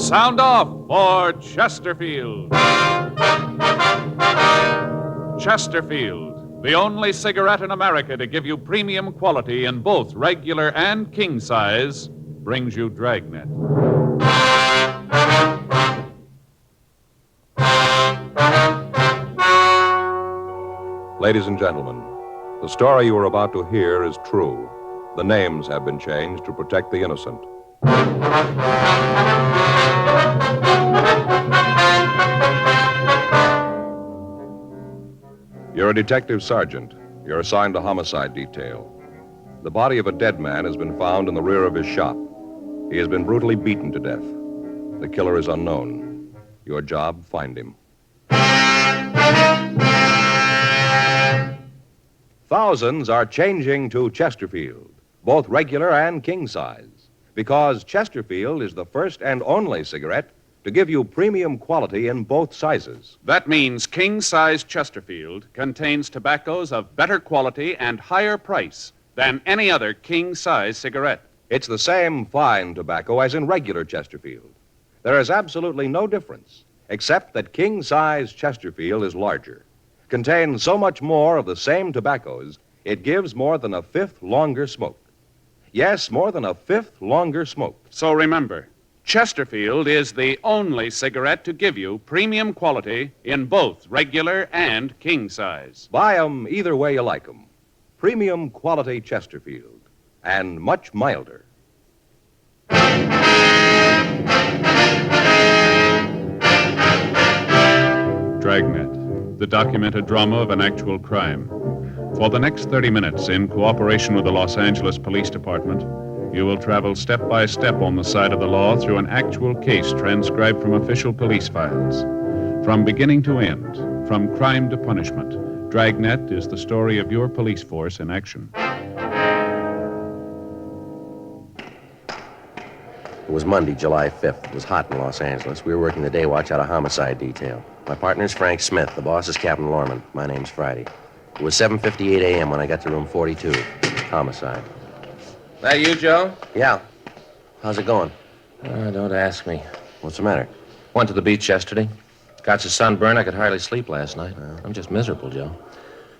Sound off for Chesterfield. Chesterfield, the only cigarette in America to give you premium quality in both regular and king size, brings you Dragnet. Ladies and gentlemen, the story you are about to hear is true. The names have been changed to protect the innocent. You're a detective sergeant. You're assigned to homicide detail. The body of a dead man has been found in the rear of his shop. He has been brutally beaten to death. The killer is unknown. Your job, find him. Thousands are changing to Chesterfield, both regular and king size, because Chesterfield is the first and only cigarette to give you premium quality in both sizes. That means king-size Chesterfield contains tobaccos of better quality and higher price than any other king-size cigarette. It's the same fine tobacco as in regular Chesterfield. There is absolutely no difference, except that king-size Chesterfield is larger, contains so much more of the same tobaccos, it gives more than a fifth longer smoke. Yes, more than a fifth longer smoke. So remember, Chesterfield is the only cigarette to give you premium quality in both regular and king size. Buy 'em either way you like 'em. Premium quality Chesterfield, and much milder. Dragnet, the documented drama of an actual crime. For the next 30 minutes, in cooperation with the Los Angeles Police Department, you will travel step by step on the side of the law through an actual case transcribed from official police files. From beginning to end, from crime to punishment, Dragnet is the story of your police force in action. It was Monday, July 5th. It was hot in Los Angeles. We were working the day watch out of homicide detail. My partner's Frank Smith. The boss is Captain Lorman. My name's Friday. It was 7:58 a.m. when I got to room 42. Homicide. That you, Joe? Yeah. How's it going? Don't ask me. What's the matter? Went to the beach yesterday. Got so sunburned I could hardly sleep last night. I'm just miserable, Joe.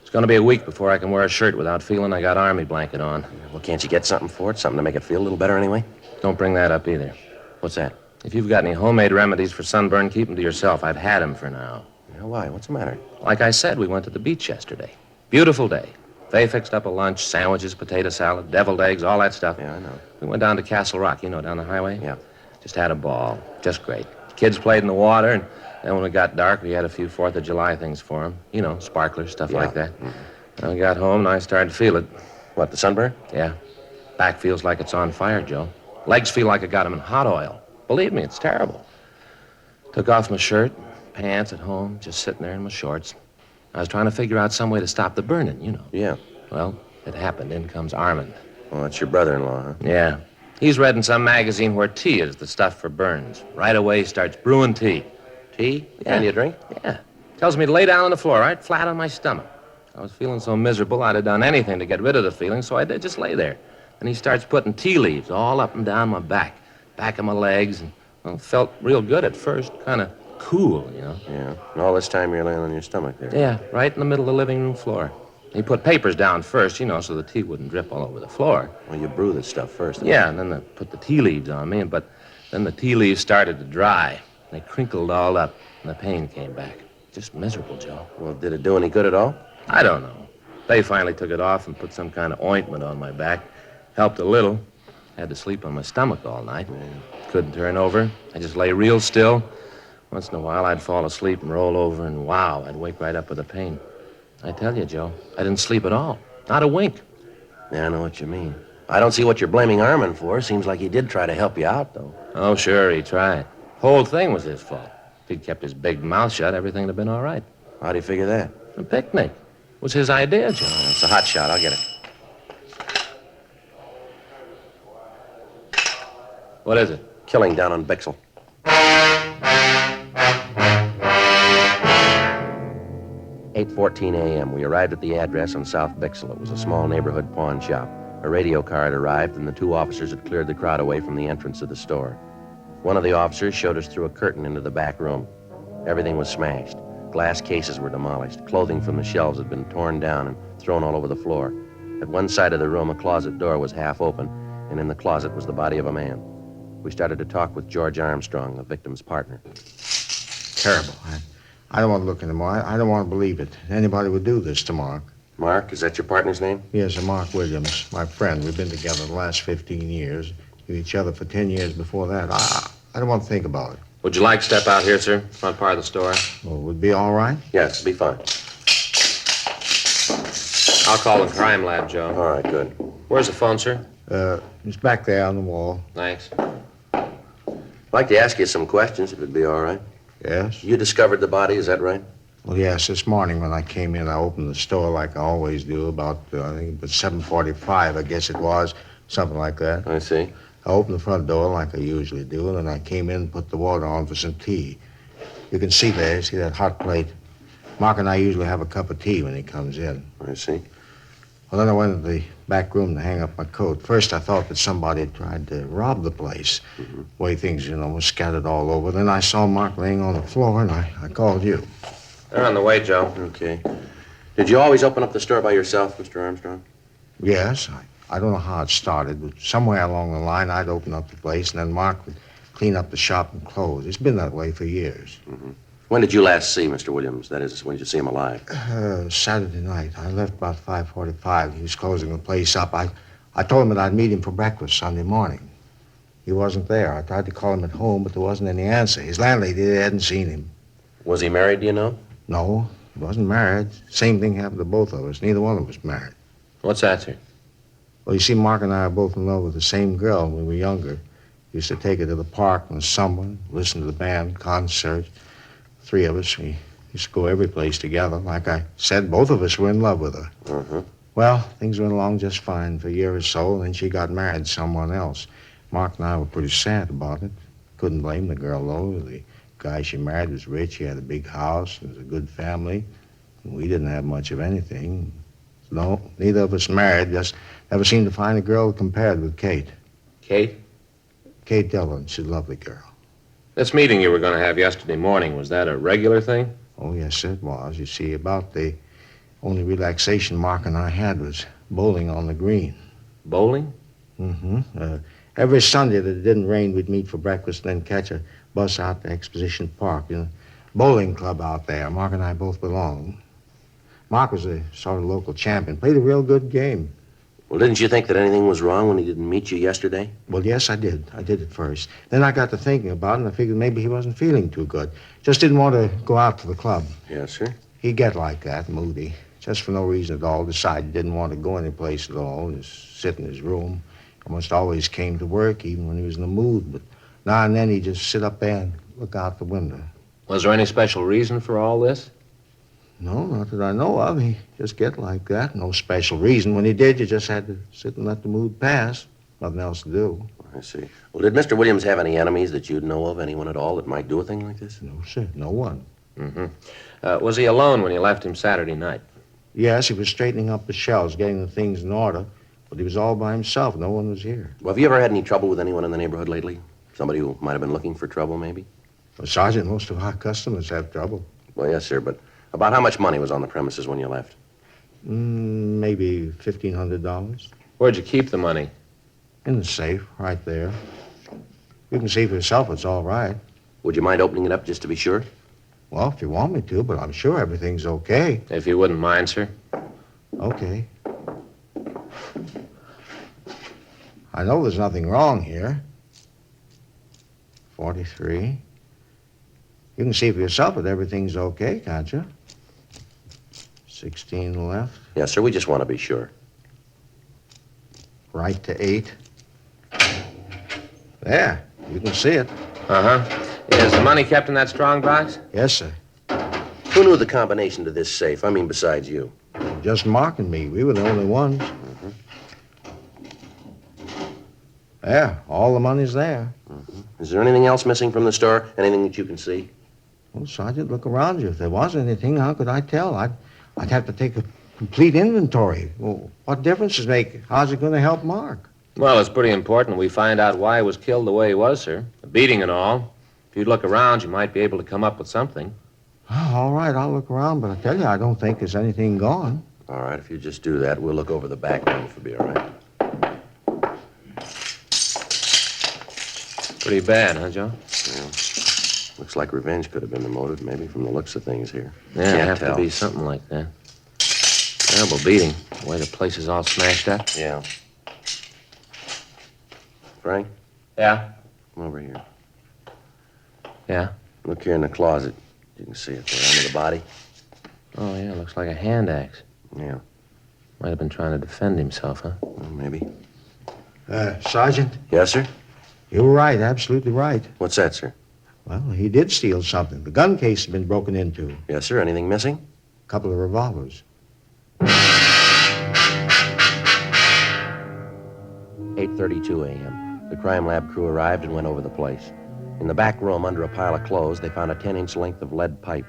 It's going to be a week before I can wear a shirt without feeling I got army blanket on. Well, can't you get something for it? Something to make it feel a little better anyway? Don't bring that up either. What's that? If you've got any homemade remedies for sunburn, keep them to yourself. I've had them for now. Yeah, why? What's the matter? Like I said, we went to the beach yesterday. Beautiful day. Faye fixed up a lunch, sandwiches, potato salad, deviled eggs, all that stuff. Yeah, I know. We went down to Castle Rock, down the highway. Yeah. Just had a ball. Just great. Kids played in the water, and then when it got dark, we had a few 4th of July things for them. Sparklers, stuff like that. Mm-hmm. When we got home, and I started to feel it. What, the sunburn? Yeah. Back feels like it's on fire, Joe. Legs feel like I got them in hot oil. Believe me, it's terrible. Took off my shirt, pants at home, just sitting there in my shorts. I was trying to figure out some way to stop the burning, Yeah. Well, it happened. In comes Armand. Well, that's your brother-in-law, huh? Yeah. He's read in some magazine where tea is the stuff for burns. Right away, he starts brewing tea. Tea? Yeah. Kind you drink? Yeah. Tells me to lay down on the floor, right flat on my stomach. I was feeling so miserable, I'd have done anything to get rid of the feeling, so I did just lay there. And he starts putting tea leaves all up and down my back of my legs, and felt real good at first, kind of cool, Yeah. And all this time you're laying on your stomach there. Yeah, right in the middle of the living room floor. He put papers down first, so the tea wouldn't drip all over the floor. Well, you brew this stuff first. Yeah, and then they put the tea leaves on me, but then the tea leaves started to dry. They crinkled all up, and the pain came back. Just miserable, Joe. Well, did it do any good at all? I don't know. They finally took it off and put some kind of ointment on my back. Helped a little. Had to sleep on my stomach all night. Couldn't turn over. I just lay real still. Once in a while, I'd fall asleep and roll over, and wow, I'd wake right up with the pain. I tell you, Joe, I didn't sleep at all. Not a wink. Yeah, I know what you mean. I don't see what you're blaming Armand for. Seems like he did try to help you out, though. Oh, sure, he tried. Whole thing was his fault. If he'd kept his big mouth shut, everything would have been all right. How do you figure that? A picnic. It was his idea, Joe. It's a hot shot. I'll get it. What is it? Killing down on Bixel. 8:14 a.m. We arrived at the address on South Bixel. It was a small neighborhood pawn shop. A radio car had arrived, and the two officers had cleared the crowd away from the entrance of the store. One of the officers showed us through a curtain into the back room. Everything was smashed. Glass cases were demolished. Clothing from the shelves had been torn down and thrown all over the floor. At one side of the room, a closet door was half open, and in the closet was the body of a man. We started to talk with George Armstrong, the victim's partner. Terrible. I don't want to look anymore. I don't want to believe it. Anybody would do this to Mark. Mark, is that your partner's name? Yes, Mark Williams, my friend. We've been together the last 15 years. Knew each other for 10 years before that. I don't want to think about it. Would you like to step out here, sir? Front part of the store. Well, would it be all right? Yes, be fine. I'll call the crime lab, Joe. All right, good. Where's the phone, sir? It's back there on the wall. Thanks. I'd like to ask you some questions, if it'd be all right. Yes? You discovered the body, is that right? Well, yes, this morning when I came in, I opened the store like I always do, about, I think it was 7:45, I guess it was, something like that. I see. I opened the front door like I usually do, and then I came in and put the water on for some tea. You can see there, see that hot plate? Mark and I usually have a cup of tea when he comes in. I see. Well, then I went to the back room to hang up my coat. First, I thought that somebody had tried to rob the place. The way things, were scattered all over. Then I saw Mark laying on the floor, and I called you. They're on the way, Joe. Okay. Did you always open up the store by yourself, Mr. Armstrong? Yes, I don't know how it started, but somewhere along the line, I'd open up the place, and then Mark would clean up the shop and close. It's been that way for years. When did you last see Mr. Williams? That is, when did you see him alive? Saturday night. I left about 5:45. He was closing the place up. I told him that I'd meet him for breakfast Sunday morning. He wasn't there. I tried to call him at home, but there wasn't any answer. His landlady hadn't seen him. Was he married, do you know? No, he wasn't married. Same thing happened to both of us. Neither one of us married. What's that, sir? Well, you see, Mark and I are both in love with the same girl when we were younger. Used to take her to the park in the summer, listen to the band, concerts. Three of us, we used to go every place together. Like I said, both of us were in love with her. Well, things went along just fine for a year or so, and then she got married to someone else. Mark and I were pretty sad about it. Couldn't blame the girl, though. The guy she married was rich. He had a big house. It was a good family. We didn't have much of anything. No, neither of us married. Just never seemed to find a girl compared with Kate. Kate? Kate Dillon. She's a lovely girl. This meeting you were going to have yesterday morning, was that a regular thing? Oh, yes, it was. You see, about the only relaxation Mark and I had was bowling on the green. Bowling? Every Sunday that it didn't rain, we'd meet for breakfast and then catch a bus out to Exposition Park. Bowling club out there. Mark and I both belonged. Mark was a sort of local champion. Played a real good game. Well, didn't you think that anything was wrong when he didn't meet you yesterday? Well, yes, I did. I did at first. Then I got to thinking about it, and I figured maybe he wasn't feeling too good. Just didn't want to go out to the club. Yes, sir. He'd get like that, moody. Just for no reason at all. Decided he didn't want to go anyplace at all. Just sit in his room. Almost always came to work, even when he was in the mood. But now and then he'd just sit up there and look out the window. Was there any special reason for all this? No, not that I know of. He just get like that. No special reason. When he did, you just had to sit and let the mood pass. Nothing else to do. I see. Well, did Mr. Williams have any enemies that you'd know of, anyone at all that might do a thing like this? No, sir. No one. Was he alone when you left him Saturday night? Yes, he was straightening up the shelves, getting the things in order. But he was all by himself. No one was here. Well, have you ever had any trouble with anyone in the neighborhood lately? Somebody who might have been looking for trouble, maybe? Well, Sergeant, most of our customers have trouble. Well, yes, sir, but about how much money was on the premises when you left? Maybe $1,500. Where'd you keep the money? In the safe, right there. You can see for yourself it's all right. Would you mind opening it up just to be sure? Well, if you want me to, but I'm sure everything's okay. If you wouldn't mind, sir. Okay. I know there's nothing wrong here. 43. You can see for yourself that everything's okay, can't you? 16 left. Yes, sir, we just want to be sure. Right to 8. There, you can see it. Is the money kept in that strong box? Yes, sir. Who knew the combination to this safe? I mean, besides you. Just Mark and me. We were the only ones. There, all the money's there. Is there anything else missing from the store? Anything that you can see? Well, Sergeant, look around you. If there was anything, how could I tell? I'd have to take a complete inventory. Well, what difference does it make? How's it going to help Mark? Well, it's pretty important we find out why he was killed the way he was, sir. The beating and all. If you'd look around, you might be able to come up with something. Oh, all right, I'll look around, but I tell you, I don't think there's anything gone. All right, if you just do that, we'll look over the back room if it'll be all right. Pretty bad, huh, Joe? Yeah. Looks like revenge could have been the motive, maybe, from the looks of things here. Yeah, Can't it'd have tell. to be something like that. Terrible beating. The way the place is all smashed up. Yeah. Frank, Yeah? come over here. Yeah? Look here in the closet. You can see it there under the body. Oh, yeah, looks like a hand axe. Yeah, Might have been trying to defend himself, huh? well, maybe. Sergeant, Yes, sir? you were right, absolutely right. What's that, sir? Well, he did steal something. The gun case has been broken into. Yes, sir. Anything missing? A couple of revolvers. 8:32 a.m. The crime lab crew arrived and went over the place. In the back room, under a pile of clothes, they found a 10-inch length of lead pipe.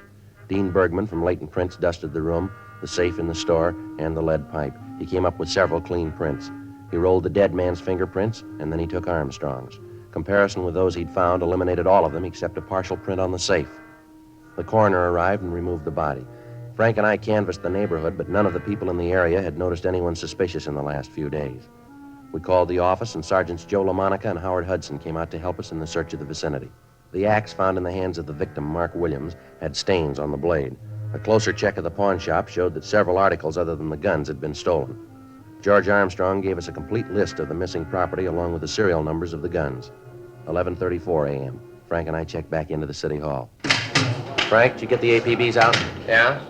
Dean Bergman from Leighton Prints dusted the room, the safe in the store, and the lead pipe. He came up with several clean prints. He rolled the dead man's fingerprints, and then he took Armstrong's. Comparison with those he'd found eliminated all of them except a partial print on the safe. The coroner arrived and removed the body. Frank and I canvassed the neighborhood, but none of the people in the area had noticed anyone suspicious in the last few days. We called the office, and Sergeants Joe LaMonica and Howard Hudson came out to help us in the search of the vicinity. The axe found in the hands of the victim, Mark Williams, had stains on the blade. A closer check of the pawn shop showed that several articles other than the guns had been stolen. George Armstrong gave us a complete list of the missing property along with the serial numbers of the guns. 11:34 a.m. Frank and I checked back into the city hall. Frank, did you get the APBs out? Yeah?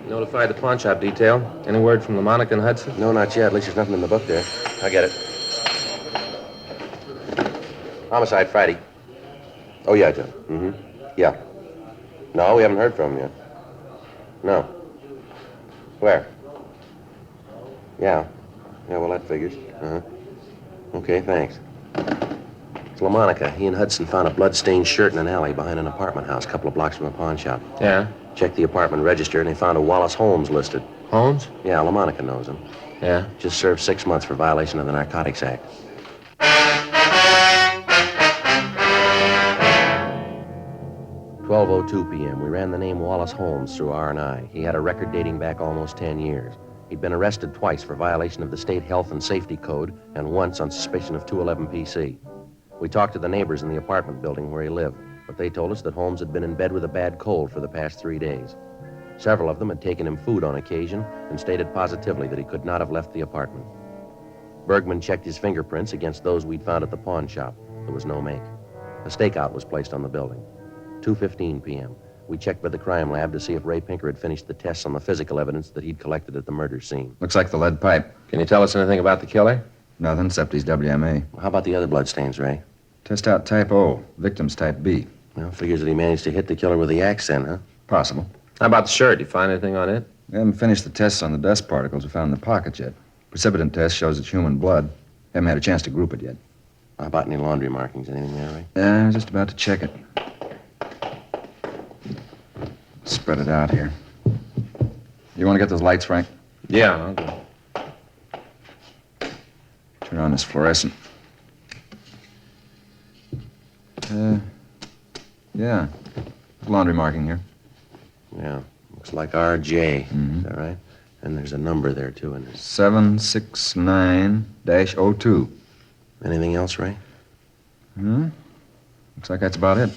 Notified the pawn shop detail. Any word from LaMonica and Hudson? No, not yet. At least there's nothing in the book there. I get it. Homicide Friday. Oh, yeah, Joe. Mm-hmm. Yeah. No, we haven't heard from him yet. No. Where? Yeah. Yeah, well, that figures. Uh-huh. Okay, thanks. It's LaMonica. He and Hudson found a blood-stained shirt in an alley behind an apartment house a couple of blocks from a pawn shop. Yeah? Checked the apartment register, and they found a Wallace Holmes listed. Holmes? Yeah, LaMonica knows him. Yeah? Just served 6 months for violation of the Narcotics Act. (12:02 p.m.) We ran the name Wallace Holmes through R&I. He had a record dating back almost 10 years. He'd been arrested twice for violation of the state health and safety code and once on suspicion of 211 PC. We talked to the neighbors in the apartment building where he lived, but they told us that Holmes had been in bed with a bad cold for the past 3 days. Several of them had taken him food on occasion and stated positively that he could not have left the apartment. Bergman checked his fingerprints against those we'd found at the pawn shop. There was no make. A stakeout was placed on the building. 2:15 p.m. We checked with the crime lab to see if Ray Pinker had finished the tests on the physical evidence that he'd collected at the murder scene. Looks like the lead pipe. Can you tell us anything about the killer? Nothing except his WMA. How about the other bloodstains, Ray? Test out type O, victim's type B. Well, figures that he managed to hit the killer with the axe then, huh? Possible. How about the shirt? You find anything on it? We haven't finished the tests on the dust particles we found in the pockets yet. Precipitant test shows it's human blood. Haven't had a chance to group it yet. How about any laundry markings? Anything there, Ray? I was just about to check it. Spread it out here. You want to get those lights, Frank? Yeah, I'll go. Turn on this fluorescent. Yeah. There's laundry marking here. Yeah. Looks like RJ. Mhm. Is that right? And there's a number there, too, and there's... 769-02. Anything else, Ray? Looks like that's about it.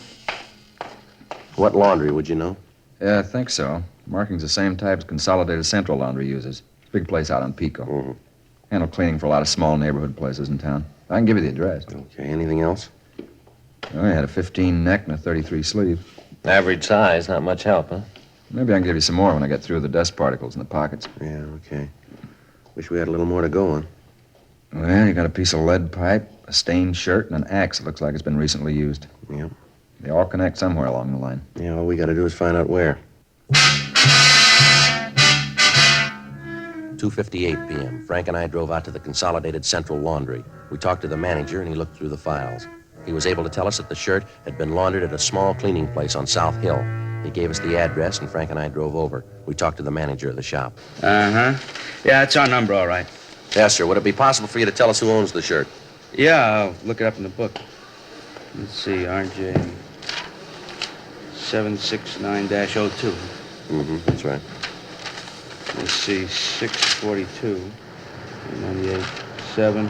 What laundry, would you know? Yeah, I think so. Marking's the same type as Consolidated Central Laundry uses. It's a big place out on Pico. Mm-hmm. Handle cleaning for a lot of small neighborhood places in town. I can give you the address. Okay, anything else? Oh, he had a 15 neck and a 33 sleeve. Average size, not much help, huh? Maybe I can give you some more when I get through the dust particles in the pockets. Yeah, okay. Wish we had a little more to go on. Well, you got a piece of lead pipe, a stained shirt, and an axe that looks like it's been recently used. Yeah. They all connect somewhere along the line. Yeah, all we got to do is find out where. 2:58 p.m. Frank and I drove out to the Consolidated Central Laundry. We talked to the manager, and he looked through the files. He was able to tell us that the shirt had been laundered at a small cleaning place on South Hill. He gave us the address, and Frank and I drove over. We talked to the manager of the shop. Uh-huh. Yeah, it's our number, all right. Yes, sir. Would it be possible for you to tell us who owns the shirt? Yeah, I'll look it up in the book. Let's see, RJ 769-02. That's right. Let's see, 642, 98, 7.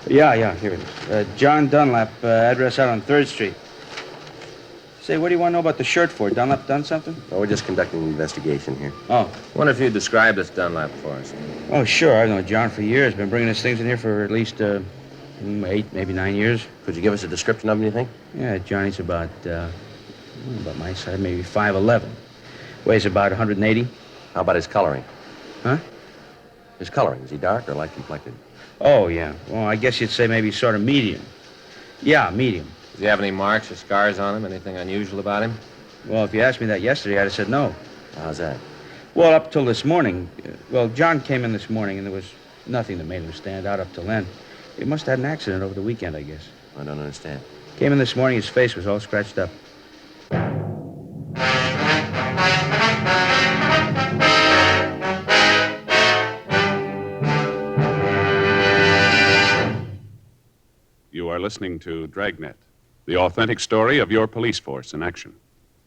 Yeah, here it is. John Dunlap, address out on 3rd Street. Say, what do you want to know about the shirt for? Dunlap done something? Well, we're just conducting an investigation here. Oh. Wonder if you'd describe this Dunlap for us. Oh, sure. I've known John for years. Been bringing his things in here for at least 8, maybe 9 years. Could you give us a description of him, you think? Yeah, Johnny's about my size, maybe 5'11". Weighs about 180. How about his coloring? Huh? His coloring. Is he dark or light complected? Oh, yeah. Well, I guess you'd say maybe sort of medium. Yeah, medium. Does he have any marks or scars on him? Anything unusual about him? Well, if you asked me that yesterday, I'd have said no. How's that? Well, up till this morning. Well, John came in this morning, and there was nothing that made him stand out up till then. He must have had an accident over the weekend, I guess. I don't understand. Came in this morning, his face was all scratched up. You are listening to Dragnet, the authentic story of your police force in action.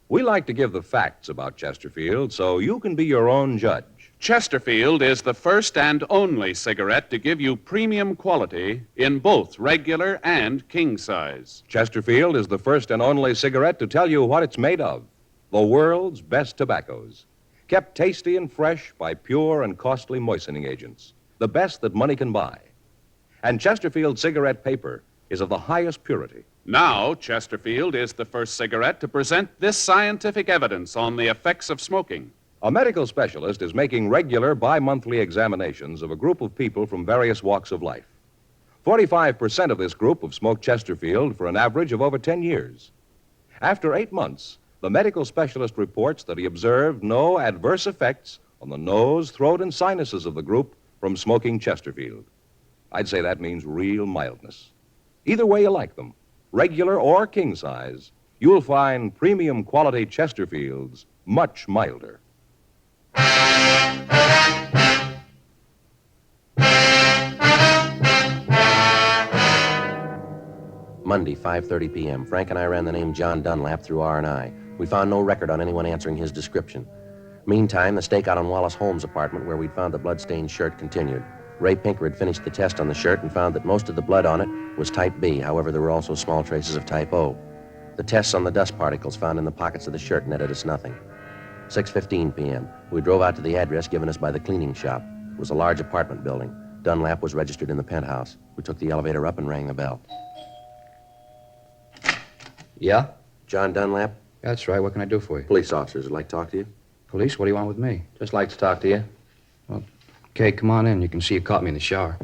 We like to give the facts about Chesterfield so you can be your own judge. Chesterfield is the first and only cigarette to give you premium quality in both regular and king size. Chesterfield is the first and only cigarette to tell you what it's made of. The world's best tobaccos. Kept tasty and fresh by pure and costly moistening agents. The best that money can buy. And Chesterfield cigarette paper is of the highest purity. Now, Chesterfield is the first cigarette to present this scientific evidence on the effects of smoking. A medical specialist is making regular bi-monthly examinations of a group of people from various walks of life. 45% of this group have smoked Chesterfield for an average of over 10 years. After 8 months, the medical specialist reports that he observed no adverse effects on the nose, throat, and sinuses of the group from smoking Chesterfield. I'd say that means real mildness. Either way you like them, regular or king size, you'll find premium quality Chesterfields much milder. Monday, 5:30 p.m. Frank and I ran the name John Dunlap through R&I. We found no record on anyone answering his description. Meantime, the stakeout on Wallace Holmes' apartment where we'd found the blood-stained shirt continued. Ray Pinker had finished the test on the shirt and found that most of the blood on it was type B. However, there were also small traces of type O. The tests on the dust particles found in the pockets of the shirt netted us nothing. 6:15 p.m. We drove out to the address given us by the cleaning shop. It was a large apartment building. Dunlap was registered in the penthouse. We took the elevator up and rang the bell. Yeah? John Dunlap, That's right. What can I do for you? police officers would like to talk to you. Police? What do you want with me? Just like to talk to you. Okay, come on in. You can see you caught me in the shower.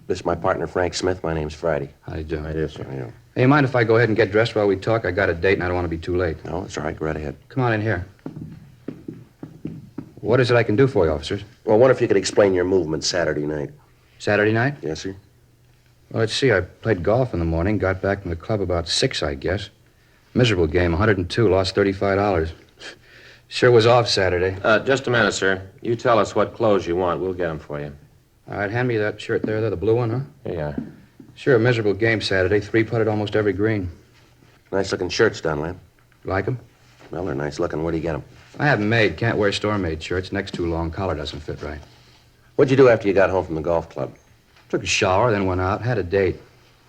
This is my partner, Frank Smith. My name's Friday. How do you do? How do you do, sir? How do you do? Hey, you mind if I go ahead and get dressed while we talk? I got a date and I don't want to be too late. No, it's all right. Go right ahead. Come on in here. What is it I can do for you, officers? Well, I wonder if you could explain your movement Saturday night. Saturday night? Yes, sir? Well, let's see. I played golf in the morning, got back from the club about 6, I guess. Miserable game, 102, lost $35. Sure was off Saturday. Just a minute, sir. You tell us what clothes you want. We'll get them for you. All right, hand me that shirt there, the blue one, huh? Here you are. Sure, a miserable game Saturday. 3-putted almost every green. Nice-looking shirts, Dunlap. Like 'em? Well, they're nice-looking. Where do you get them? I have 'em made. Can't wear store-made shirts. Neck's too long. Collar doesn't fit right. What'd you do after you got home from the golf club? Took a shower, then went out. Had a date.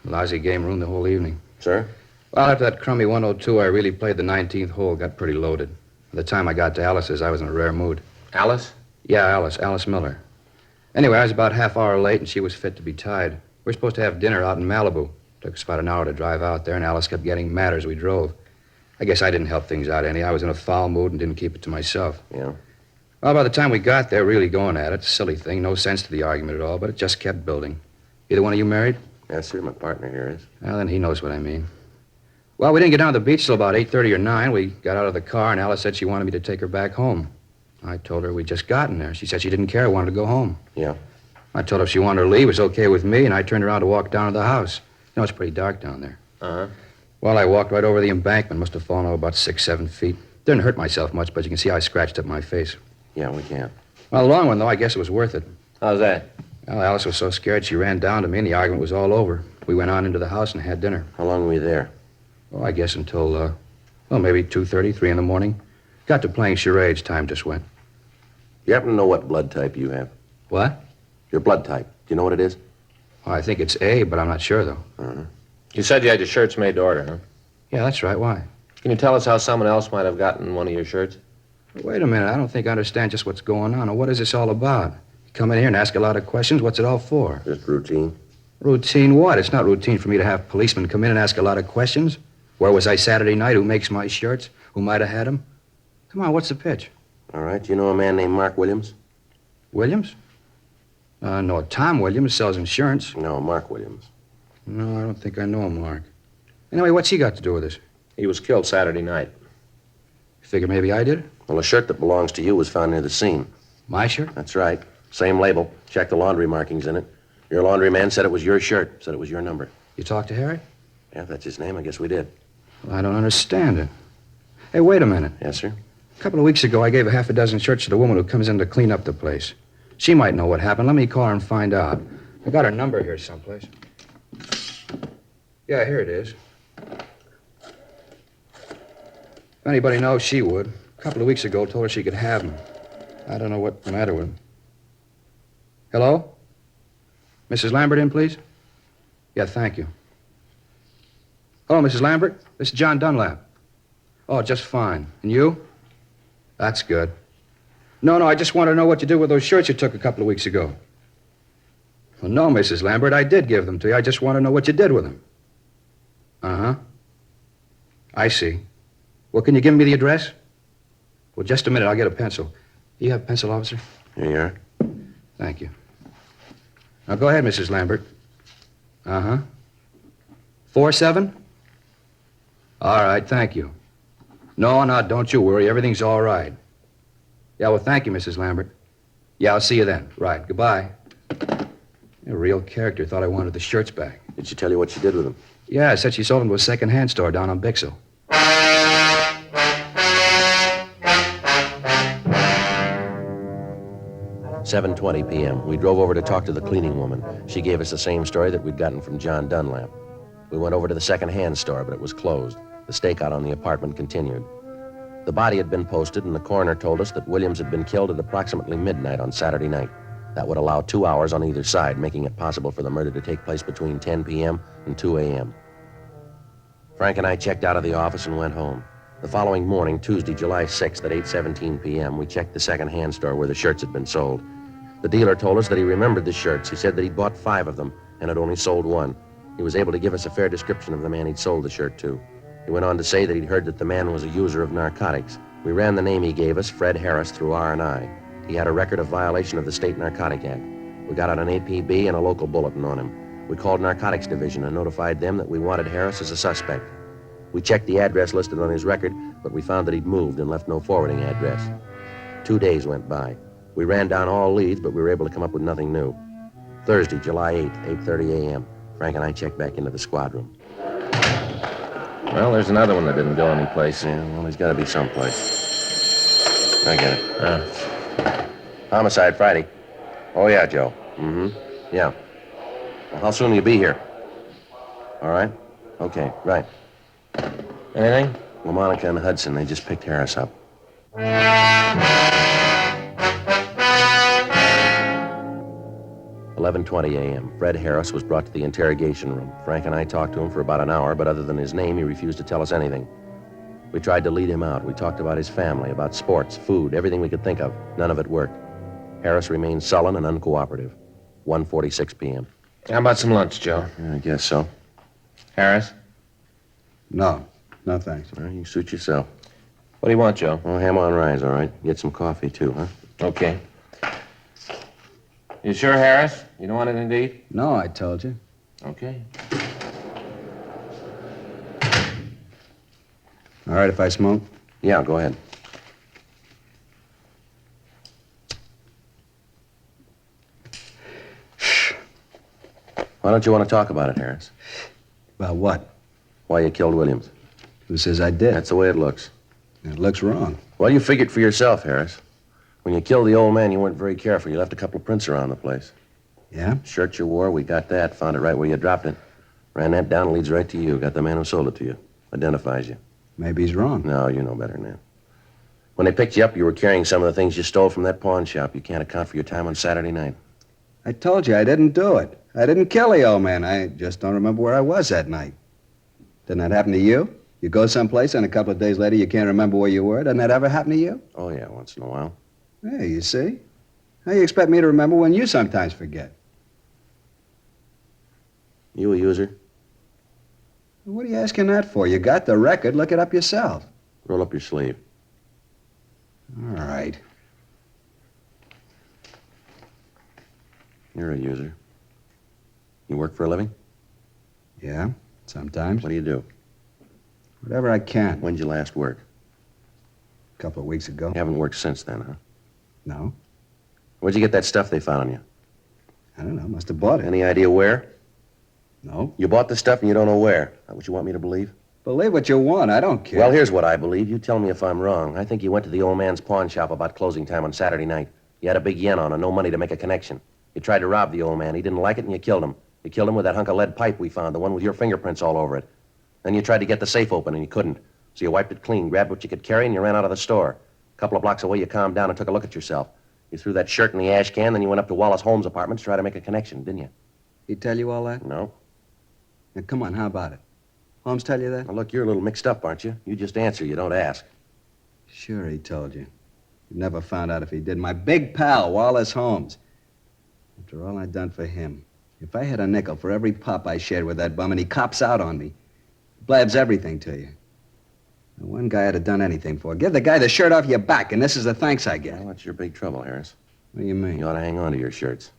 Lousy game ruined the whole evening. Sir? Well, after that crummy 102, I really played the 19th hole. Got pretty loaded. By the time I got to Alice's, I was in a rare mood. Alice? Yeah, Alice Miller. Anyway, I was about half hour late, and she was fit to be tied. We were supposed to have dinner out in Malibu. Took us about an hour to drive out there, and Alice kept getting madder as we drove. I guess I didn't help things out any. I was in a foul mood and didn't keep it to myself. Yeah. Well, by the time we got there, really going at it, silly thing, no sense to the argument at all, but it just kept building. Either one of you married? Yes, sir. My partner here is. Well, then he knows what I mean. Well, we didn't get down to the beach till about 8:30 or 9. We got out of the car, and Alice said she wanted me to take her back home. I told her we'd just gotten there. She said she didn't care, wanted to go home. Yeah. I told her if she wanted to leave, it was okay with me, and I turned around to walk down to the house. You know, it's pretty dark down there. Uh-huh. Well, I walked right over the embankment. Must have fallen over about 6-7 feet. Didn't hurt myself much, but you can see I scratched up my face. Yeah, we can. Well, the long one, though, I guess it was worth it. How's that? Well, Alice was so scared she ran down to me, and the argument was all over. We went on into the house and had dinner. How long were you there? Oh, I guess until, maybe 2:30, 3 in the morning. Got to playing charades. Time just went. You happen to know what blood type you have? What? Your blood type. Do you know what it is? Oh, I think it's A, but I'm not sure, though. You said you had your shirts made to order, huh? Yeah, that's right. Why? Can you tell us how someone else might have gotten one of your shirts? Wait a minute. I don't think I understand just what's going on. Or what is this all about? You come in here and ask a lot of questions. What's it all for? Just routine. Routine what? It's not routine for me to have policemen come in and ask a lot of questions. Where was I Saturday night? Who makes my shirts? Who might have had them? Come on, what's the pitch? All right. Do you know a man named Mark Williams? Williams? No, Tom Williams sells insurance. No, Mark Williams. No, I don't think I know him, Mark. Anyway, what's he got to do with this? He was killed Saturday night. You figure maybe I did it? Well, a shirt that belongs to you was found near the scene. My shirt? That's right. Same label. Check the laundry markings in it. Your laundryman said it was your shirt. Said it was your number. You talked to Harry? Yeah, if that's his name, I guess we did. Well, I don't understand it. Hey, wait a minute. Yes, sir? A couple of weeks ago, I gave a half a dozen shirts to the woman who comes in to clean up the place. She might know what happened. Let me call her and find out. I got her number here someplace. Yeah, here it is. If anybody knows, she would. A couple of weeks ago, told her she could have them. I don't know what's the matter with them. Hello? Mrs. Lambert in, please? Yeah, thank you. Hello, Mrs. Lambert. This is John Dunlap. Oh, just fine. And you? That's good. No, I just want to know what you did with those shirts you took a couple of weeks ago. Well, no, Mrs. Lambert, I did give them to you. I just want to know what you did with them. Uh-huh. I see. Well, can you give me the address? Well, just a minute. I'll get a pencil. You have a pencil, officer? Here you are. Thank you. Now, go ahead, Mrs. Lambert. Uh-huh. 47? All right, thank you. No, don't you worry. Everything's all right. Yeah, well, thank you, Mrs. Lambert. Yeah, I'll see you then. Right, goodbye. A real character. Thought I wanted the shirts back. Did she tell you what she did with them? Yeah, I said she sold them to a second-hand store down on Bixel. $7:20 p.m. We drove over to talk to the cleaning woman. She gave us the same story that we'd gotten from John Dunlap. We went over to the second-hand store, but it was closed. The stakeout on the apartment continued. The body had been posted, and the coroner told us that Williams had been killed at approximately midnight on Saturday night. That would allow 2 hours on either side, making it possible for the murder to take place between 10 p.m. and 2 a.m. Frank and I checked out of the office and went home. The following morning, Tuesday, July 6th at 8:17 p.m., we checked the second-hand store where the shirts had been sold. The dealer told us that he remembered the shirts. He said that he'd bought 5 of them and had only sold 1. He was able to give us a fair description of the man he'd sold the shirt to. He went on to say that he'd heard that the man was a user of narcotics. We ran the name he gave us, Fred Harris, through R&I. He had a record of violation of the State Narcotic Act. We got out an APB and a local bulletin on him. We called Narcotics Division and notified them that we wanted Harris as a suspect. We checked the address listed on his record, but we found that he'd moved and left no forwarding address. 2 days went by. We ran down all leads, but we were able to come up with nothing new. Thursday, July 8th, 8:30 a.m. Frank and I checked back into the squad room. Well, there's another one that didn't go anyplace. Yeah, well, he's got to be someplace. I get it. Homicide Friday. Oh, yeah, Joe. Mm-hmm. Yeah. Well, how soon will you be here? All right? Okay, right. Anything? Well, Monica and Hudson, they just picked Harris up. 11:20 a.m. Fred Harris was brought to the interrogation room. Frank and I talked to him for about an hour, but other than his name, he refused to tell us anything. We tried to lead him out. We talked about his family, about sports, food, everything we could think of. None of it worked. Harris remained sullen and uncooperative. 1:46 p.m. How about some lunch, Joe? I guess so. Harris? No, thanks. Well, you suit yourself. What do you want, Joe? Well, ham on rye, all right. Get some coffee, too, huh? Okay. You sure, Harris? You don't want anything to eat? No, I told you. Okay. All right if I smoke? Yeah, go ahead. Why don't you want to talk about it, Harris? About what? Why you killed Williams? Who says I did? That's the way it looks. It looks wrong. Well, you figured for yourself, Harris. When you killed the old man, you weren't very careful. You left a couple of prints around the place. Yeah? Shirt you wore, we got that. Found it right where you dropped it. Ran that down, leads right to you. Got the man who sold it to you. Identifies you. Maybe he's wrong. No, you know better than that. When they picked you up, you were carrying some of the things you stole from that pawn shop. You can't account for your time on Saturday night. I told you I didn't do it. I didn't kill the old man. I just don't remember where I was that night. Didn't that happen to you? You go someplace and a couple of days later you can't remember where you were. Doesn't that ever happen to you? Oh, yeah, once in a while. Hey, you see? How you expect me to remember when you sometimes forget? You a user? What are you asking that for? You got the record. Look it up yourself. Roll up your sleeve. All right. You're a user. You work for a living? Yeah, sometimes. What do you do? Whatever I can. When'd you last work? A couple of weeks ago. You haven't worked since then, huh? No. Where'd you get that stuff they found on you? I don't know. Must have bought it. Any idea where? No. You bought the stuff and you don't know where. That what you want me to believe? Believe what you want. I don't care. Well, here's what I believe. You tell me if I'm wrong. I think you went to the old man's pawn shop about closing time on Saturday night. You had a big yen on and no money to make a connection. You tried to rob the old man. He didn't like it and you killed him. You killed him with that hunk of lead pipe we found, the one with your fingerprints all over it. Then you tried to get the safe open and you couldn't. So you wiped it clean, grabbed what you could carry, and you ran out of the store. A couple of blocks away, you calmed down and took a look at yourself. You threw that shirt in the ash can, then you went up to Wallace Holmes' apartment to try to make a connection, didn't you? He tell you all that? No. Now, come on, how about it? Holmes tell you that? Now, look, you're a little mixed up, aren't you? You just answer, you don't ask. Sure, he told you. You never found out if he did. My big pal, Wallace Holmes. After all I'd done for him. If I had a nickel for every pop I shared with that bum and he cops out on me, blabs everything to you. The one guy I'd have done anything for. Give the guy the shirt off your back, and this is the thanks I get. Well, that's your big trouble, Harris. What do you mean? You ought to hang on to your shirts.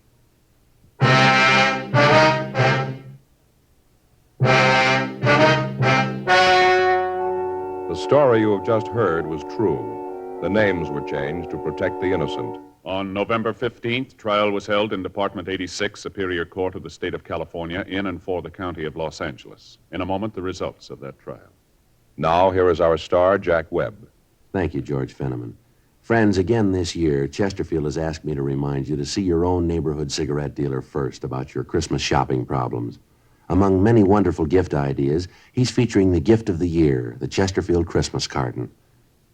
The story you have just heard was true. The names were changed to protect the innocent. On November 15th, trial was held in Department 86, Superior Court of the State of California, in and for the County of Los Angeles. In a moment, the results of that trial. Now, here is our star, Jack Webb. Thank you, George Fenneman. Friends, again this year, Chesterfield has asked me to remind you to see your own neighborhood cigarette dealer first about your Christmas shopping problems. Among many wonderful gift ideas, he's featuring the gift of the year, the Chesterfield Christmas carton.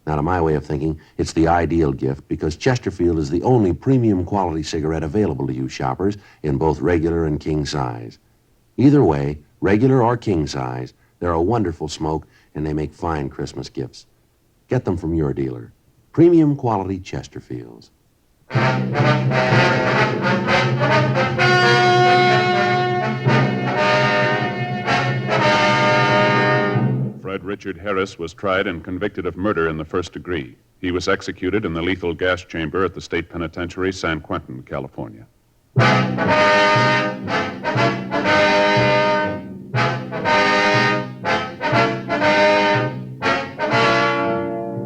Now, to my way of thinking, it's the ideal gift because Chesterfield is the only premium quality cigarette available to you shoppers in both regular and king size. Either way, regular or king size, they're a wonderful smoke and they make fine Christmas gifts. Get them from your dealer. Premium quality Chesterfields. Fred Richard Harris was tried and convicted of murder in the first degree. He was executed in the lethal gas chamber at the State Penitentiary, San Quentin, California.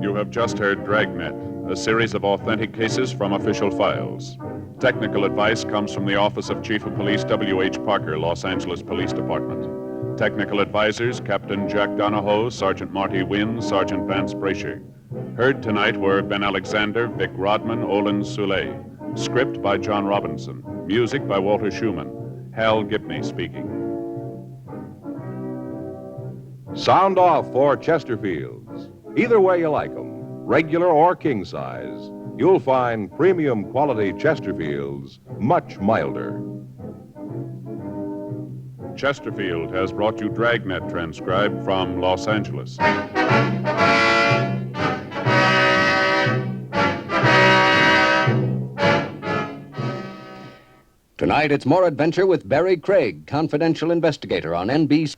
You have just heard Dragnet, a series of authentic cases from official files. Technical advice comes from the Office of Chief of Police W.H. Parker, Los Angeles Police Department. Technical advisors, Captain Jack Donahoe, Sergeant Marty Wynn, Sergeant Vance Brasher. Heard tonight were Ben Alexander, Vic Rodman, Olin Soule. Script by John Robinson. Music by Walter Schumann. Hal Gibney speaking. Sound off for Chesterfields. Either way you like them, regular or king size, you'll find premium quality Chesterfields much milder. Chesterfield has brought you Dragnet, transcribed from Los Angeles. Tonight, it's more adventure with Barry Craig, confidential investigator on NBC.